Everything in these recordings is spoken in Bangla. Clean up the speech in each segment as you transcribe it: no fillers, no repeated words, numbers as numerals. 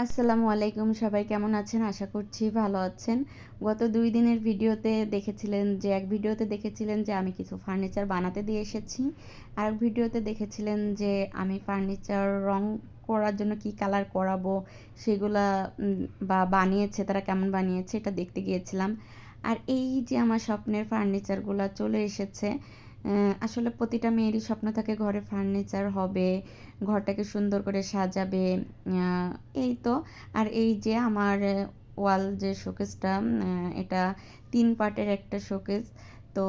আসসালামু আলাইকুম, সবাই কেমন আছেন? আশা করছি ভালো আছেন। গত ২ দিনের ভিডিওতে দেখেছিলেন যে এক ভিডিওতে দেখেছিলেন যে আমি কিছু ফার্নিচার বানাতে দিয়ে এসেছি। আরেক ভিডিওতে দেখেছিলেন যে আমি ফার্নিচার রং করার জন্য কি কালার করাবো সেগুলা বা বানিয়েছে তারা কেমন বানিয়েছে এটা দেখতে গিয়েছিলাম। আর এই যে আমার স্বপ্নের ফার্নিচারগুলা চলে এসেছে। আসলে প্রতিটা মেয়েরই স্বপ্ন থাকে ঘরে ফার্নিচার হবে, ঘরটাকে সুন্দর করে সাজাবে। এই তো। আর এই যে আমার ওয়াল যে শোকেসটা, এটা ৩ পার্টের একটা শোকেস। তো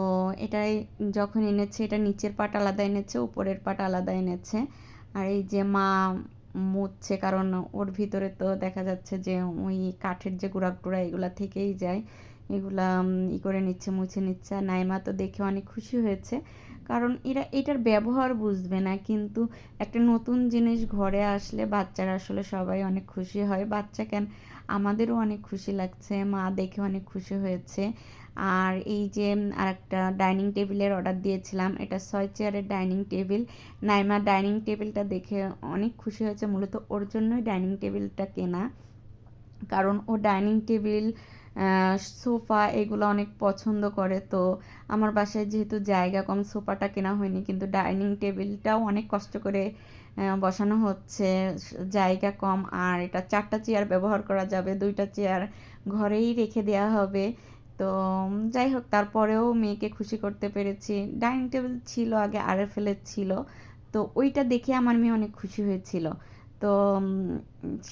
এটাই যখন এনেছে, এটা নিচের পার্ট আলাদা এনেছে, উপরের পার্ট আলাদা এনেছে। আর এই যে মা মুছছে, কারণ ওর ভিতরে তো দেখা যাচ্ছে যে ওই কাঠের যে গুঁড়া এগুলা থেকেই যায়। এগুলা করে নিচ্ছে, মুছে নিচ্ছে। আর নাইমা তো দেখে অনেক খুশি হয়েছে, কারণ এরা এটার ব্যবহার বুঝবে না, কিন্তু একটা নতুন জিনিস ঘরে আসলে বাচ্চারা আসলে সবাই অনেক খুশি হয়। বাচ্চা কেন, আমাদেরও অনেক খুশি লাগছে, মা দেখে অনেক খুশি হয়েছে। আর এই যে আরেকটা ডাইনিং টেবিলের অর্ডার দিয়েছিলাম, এটা ৬ চেয়ারের ডাইনিং টেবিল। নাইমা ডাইনিং টেবিলটা দেখে অনেক খুশি হয়েছে, মূলত ওর জন্যই ডাইনিং টেবিলটা কেনা, কারণ ও ডাইনিং টেবিল, সোফা এগুলো অনেক পছন্দ করে। তো আমার বাসায় যেহেতু জায়গা কম, সোফাটা কেনা হয়নি, কিন্তু ডাইনিং টেবিলটাও অনেক কষ্ট করে বসানো হচ্ছে, জায়গা কম। আর এটা 4টা চেয়ার ব্যবহার করা যাবে, 2টা চেয়ার ঘরেই রেখে দেওয়া হবে। তো যাই হোক, তারপরেও মেয়েকে খুশি করতে পেরেছি। ডাইনিং টেবিল ছিল আগে আরএফএলের ছিল, তো ওইটা দেখে আমার মেয়ে অনেক খুশি হয়েছিল। তো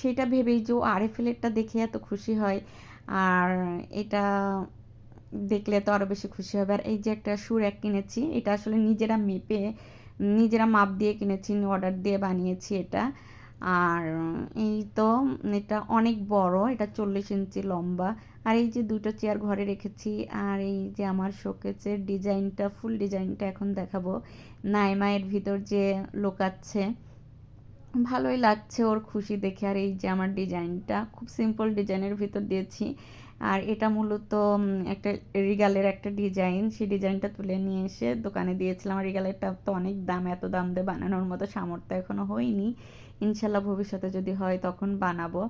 সেটা ভেবেই যে ও আরএফএলেরটা দেখে এত খুশি হয়, আর এটা দেখলে তো আরও বেশি খুশি হবে। আর এই যে একটা শু র্যাক কিনেছি, এটা আসলে নিজেরা মেপে, নিজেরা মাপ দিয়ে কিনেছি, অর্ডার দিয়ে বানিয়েছি এটা। আর এই তো, এটা অনেক বড়, এটা 40 ইঞ্চি লম্বা। আর এই যে 2টো চেয়ার ঘরে রেখেছি। আর এই যে আমার শোকেসের ডিজাইনটা, ফুল ডিজাইনটা এখন দেখাবো। নাইমা এর ভিতর যে লোকাচ্ছে, ভালোই লাগছে ওর খুশি দেখে। আর এই যে আমার ডিজাইনটা খুব সিম্পল ডিজাইনের ভিতর দিয়েছি। আর এটা মূলত একটা রিগালের একটা ডিজাইন, সেই ডিজাইনটা তুলে নিয়ে এসে দোকানে দিয়েছিলাম। রিগালেরটা তো অনেক দাম, এত দাম দিয়ে বানানোর মতো সামর্থ্য এখনও হয়নি। ইনশাল্লাহ ভবিষ্যতে যদি হয় তখন বানাবো।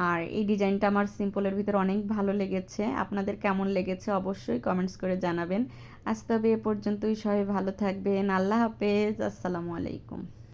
আর এই ডিজাইনটা আমার সিম্পলের ভিতর অনেক ভালো লেগেছে। আপনাদের কেমন লেগেছে অবশ্যই কমেন্টস করে জানাবেন। আজ তবে এ পর্যন্তই, সবাই ভালো থাকবেন। আল্লাহ হাফেজ, আসসালামু আলাইকুম।